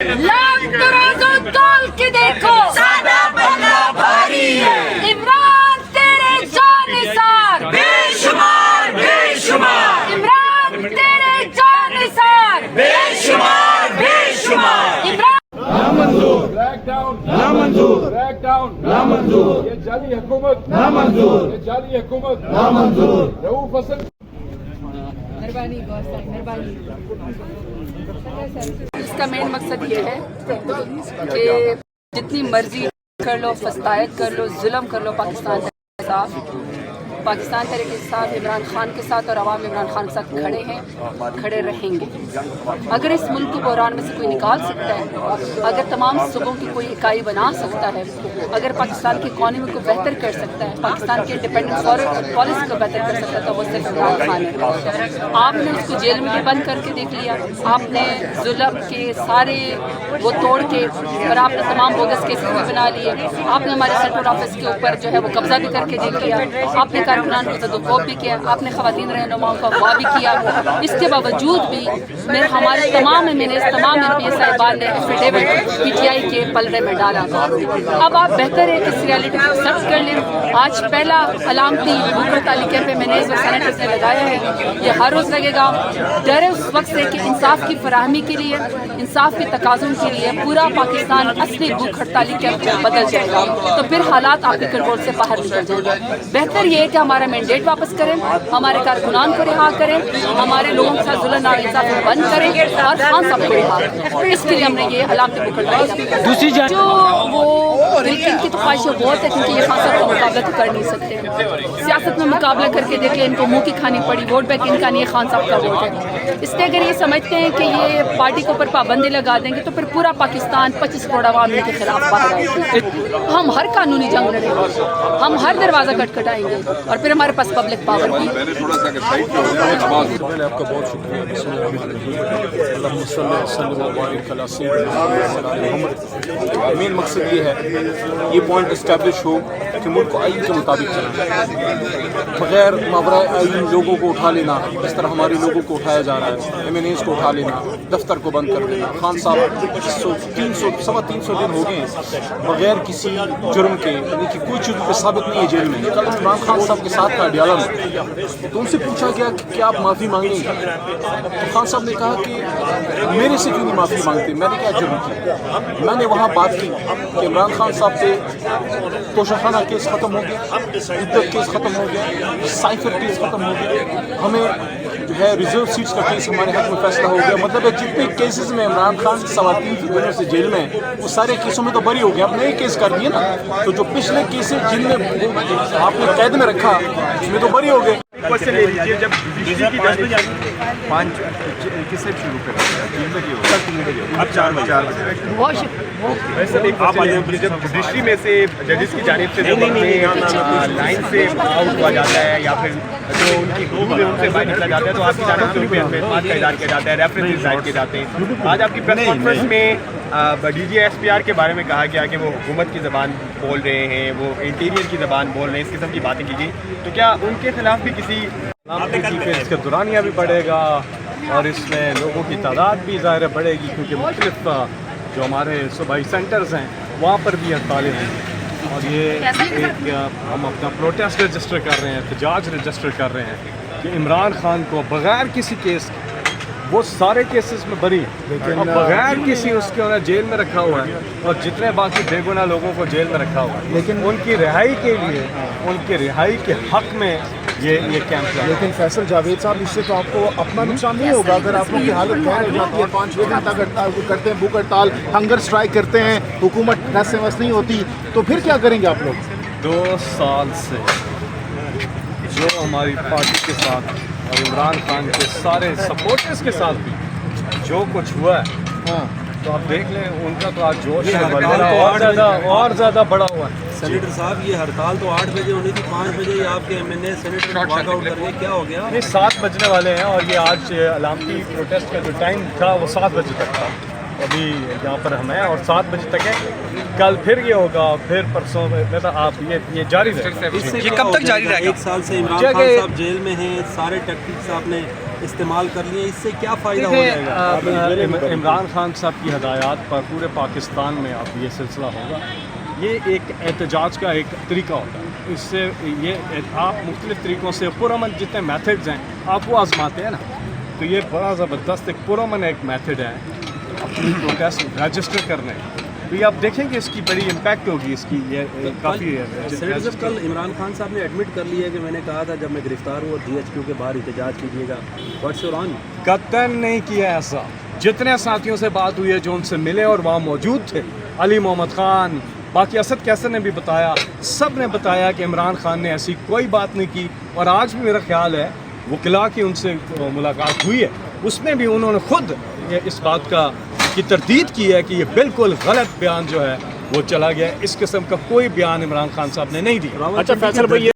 लाख तराजू तोल के देखो, सादा पल्ला भारी है। इमरान तेरे जानिसार, बेशुमार बेशुमार, इमरान तेरे जानिसार, बेशुमार बेशुमार। इमरान Crackdown, crackdown, ये जाली हुकूमत, ये जाली हुकूमत, रऊफ हसन। इसका मेन मकसद ये है कि जितनी मर्जी कर लो, फस्तायत कर लो, जुल्म कर लो पाकिस्तान तहरीक इंसाफ इमरान खान के साथ और अवाम इमरान खान के साथ खड़े हैं, खड़े रहेंगे। अगर इस मुल्क को बहरान में से कोई निकाल सकता है, अगर तमाम सूबों की कोई इकाई बना सकता है, अगर पाकिस्तान की इकॉनमी को बेहतर कर सकता है, पाकिस्तान की इंडिपेंडेंट पॉलिसी को बेहतर कर सकता है, तो वो सिर्फ इमरान खान है। आपने उसको जेल में भी बंद करके देख लिया, आपने जुल्म के सारे वो तोड़ के और आपने तमाम बोगस केसेस भी बना लिए, आपने हमारे सेंट्रल ऑफिस के ऊपर जो है वो कब्जा भी करके देख लिया, आपने कारकुनान को तदख्खुफ़ भी किया, आपने ख़वातीन रहनुमाओं को अगवा भी किया। इसके बावजूद भी हमारे तमाम MNAs, तमाम MP साहिबान ने एफिडेविट PTI के पलड़े में डाला। अब आप बेहतर है कि इस रियलिटी को एक्सेप्ट कर लें। आज पहला अलामती भूख तालिके पे MNAs और सेनेटर्स ने लगाया है, ये हर रोज़ लगेगा। डर है उस वक्त से कि इंसाफ की फराहमी के लिए, इंसाफ की तकाज़ुम के लिए पूरा पाकिस्तान असली भूख हड़ताली के बदल जाएगा, तो फिर हालात आपके कंट्रोल से बाहर निकल जाएंगे। बेहतर ये है कि हमारा मैंडेट वापस करें, हमारे कारकुनान को रिहा करें, हमारे लोगों के साथ जुल्म नाइंसाफी बंद करें और खान साहब को रिहा करें। इसके लिए हमने ये अलामती भूख हड़ताल दूसरी जो वो इनकी तो ख्वाहिशें बहुत है, क्योंकि ये खान साहब का मुकाबला तो कर नहीं सकते। सियासत में मुकाबला करके देखिए, इनको मुँह की खानी पड़ी, वोट बैंक इनका नहीं है, खान साहब का वोट है। इसलिए अगर ये समझते हैं कि ये पार्टी के ऊपर पाबंदी लगा देंगे तो फिर पूरा पाकिस्तान 25 करोड़ आवाम के खिलाफ बाहर आएगी। हम हर कानूनी जंग लड़ेंगे, हम हर दरवाज़ा खटखटाएंगे और फिर हमारे पास पब्लिक पावर भी। मैंने थोड़ा सा साइड पे पहले आपका बहुत शुक्रिया। मेन मकसद ये है, ये पॉइंट इस्टेब्लिश हो कि मुल्क को आइन के मुताबिक चलना, बगैर मावरा आइन लोगों को उठा लेना, इस तरह हमारे लोगों को उठाया जा रहा है, MNAs को उठा लेना, दफ्तर को बंद कर देना। खान साहब 300 दिन हो गए बगैर किसी जुर्म के, यानी कि कोई चीज़ पे साबित नहीं है जेल में। कल इमरान खान साहब के साथ था अडियाला में, तो उनसे पूछा गया कि क्या आप माफ़ी मांगेंगे, तो खान साहब ने कहा कि मेरे से क्यों नहीं माफ़ी मांगते, मैंने क्या जुर्म किया। मैंने वहाँ बात की कि इमरान खान साहब पे तोशाखाना केस ख़त्म हो गया, इद्दत केस ख़त्म हो गया, साइफर केस ख़त्म हो गया, हमें जो है रिजर्व सीट्स का केस हमारे हक़ में फैसला हो गया। मतलब जितने केसेस में इमरान खान 3.25 वजह से जेल में, वो सारे केसों में तो बरी हो गया। अब नए केस कर दिए ना, तो जो पिछले केसेस जिनमें आपने कैद में रखा उसमें तो बरी हो गए। से ले लीजिए, जब जुडिशरी की 5 किससे शुरू करें, 3 बजे होगा, 3 बजे अब 4 बजे वैसे आप आ जाए। जब जुडिशरी में से जजेस की जानिब से जब अपने लाइन से आउट हुआ जाता है या फिर जो उनकी ग्रुप में उनसे बाहर निकला जाता है, तो आपकी जानिब से उन पर एतमाद का इज़हार किया जाता है, रेफरेंसेस दायर किए जाते हैं। आज आपकी प्रेस कॉन्फ्रेंस में DG SPR के बारे में कहा गया कि वो हुकूमत की ज़बान बोल रहे हैं, वो इंटीरियर की ज़बान बोल रहे हैं, इस किस्म की बातें की गई। तो क्या उनके खिलाफ भी किसी इसका दुरानिया भी बढ़ेगा और इसमें लोगों की तादाद भी ज़ाहिर बढ़ेगी, क्योंकि मुख्तलिफ जो हमारे सूबाई सेंटर्स हैं वहाँ पर भी हड़तालें हैं। और ये एक हम अपना प्रोटेस्ट रजिस्टर कर रहे हैं, एहतजाज रजिस्टर कर रहे हैं कि इमरान खान को बग़ैर किसी केस, वो सारे केसेस में बरी, लेकिन बगैर किसी उसके उन्हें जेल में रखा हुआ है और जितने बाकी बेगुनाह लोगों को जेल में रखा हुआ है, लेकिन उनकी रिहाई के लिए, उनके रिहाई के हक़ में ये कैंप है। लेकिन फैसल जावेद साहब, इससे तो आपको अपना नुकसान नहीं होगा अगर आप लोग की हालत खैर हो जाती है। 5-6 दिन तक हड़ताल करते हैं, भूख हड़ताल, हंगर स्ट्राइक करते हैं, हुकूमत टस से वस नहीं होती, तो फिर क्या करेंगे आप लोग? 2 साल से जो हमारी पार्टी के साथ और इमरान खान के सारे सपोर्टर्स के साथ भी जो कुछ हुआ है, हाँ, तो आप देख लें उनका तो आज जोश और ज़्यादा बड़ा हुआ है। सेनेटर साहब, ये हड़ताल तो 8 बजे होनी थी, 5 बजे ही आपके MNA सेनेटर वॉकआउट कर रहे, क्या हो गया? नहीं, 7 बजने वाले हैं और ये आज अलामती प्रोटेस्ट का जो टाइम था वो 7 बजे तक था। अभी यहाँ पर हम हैं और 7 बजे तक है। कल फिर ये होगा, फिर परसों में आप ये जारी रहेगा। ये कब तक जारी रहेगा? 1 साल से इमरान खान साहब जेल में हैं, सारे टैक्टिक्स आपने استعمال کر لیے، اس سے کیا فائدہ ہو جائے گا؟ عمران خان صاحب کی ہدایات پر پورے پاکستان میں اب یہ سلسلہ ہوگا. یہ ایک احتجاج کا ایک طریقہ ہوتا ہے. اس سے یہ آپ مختلف طریقوں سے پرامن جتنے میتھڈز ہیں آپ وہ آزماتے ہیں نا، تو یہ بڑا زبردست ایک پرامن ایک میتھڈ ہے اپنی پروٹیسٹ رجسٹر کرنے. تو یہ آپ دیکھیں گے اس کی بڑی امپیکٹ ہوگی اس کی. یہ کافی سینیٹر صاحب کل عمران خان صاحب نے ایڈمٹ کر لیا کہ میں نے کہا تھا جب میں گرفتار ہوا ڈی ایچ کیو کے باہر احتجاج کیجیے گا. واٹس یور آن؟ قطعاً نہیں کیا ایسا. جتنے ساتھیوں سے بات ہوئی ہے جو ان سے ملے اور وہاں موجود تھے، علی محمد خان، باقی اسد کیسر نے بھی بتایا، سب نے بتایا کہ عمران خان نے ایسی کوئی بات نہیں کی. اور آج بھی میرا خیال ہے وکلاء کی ان سے ملاقات ہوئی ہے، اس میں بھی انہوں نے خود اس بات کی تردید کی ہے کہ یہ بالکل غلط بیان جو ہے وہ چلا گیا. اس قسم کا کوئی بیان عمران خان صاحب نے نہیں دیا. اچھا فیصل بھائی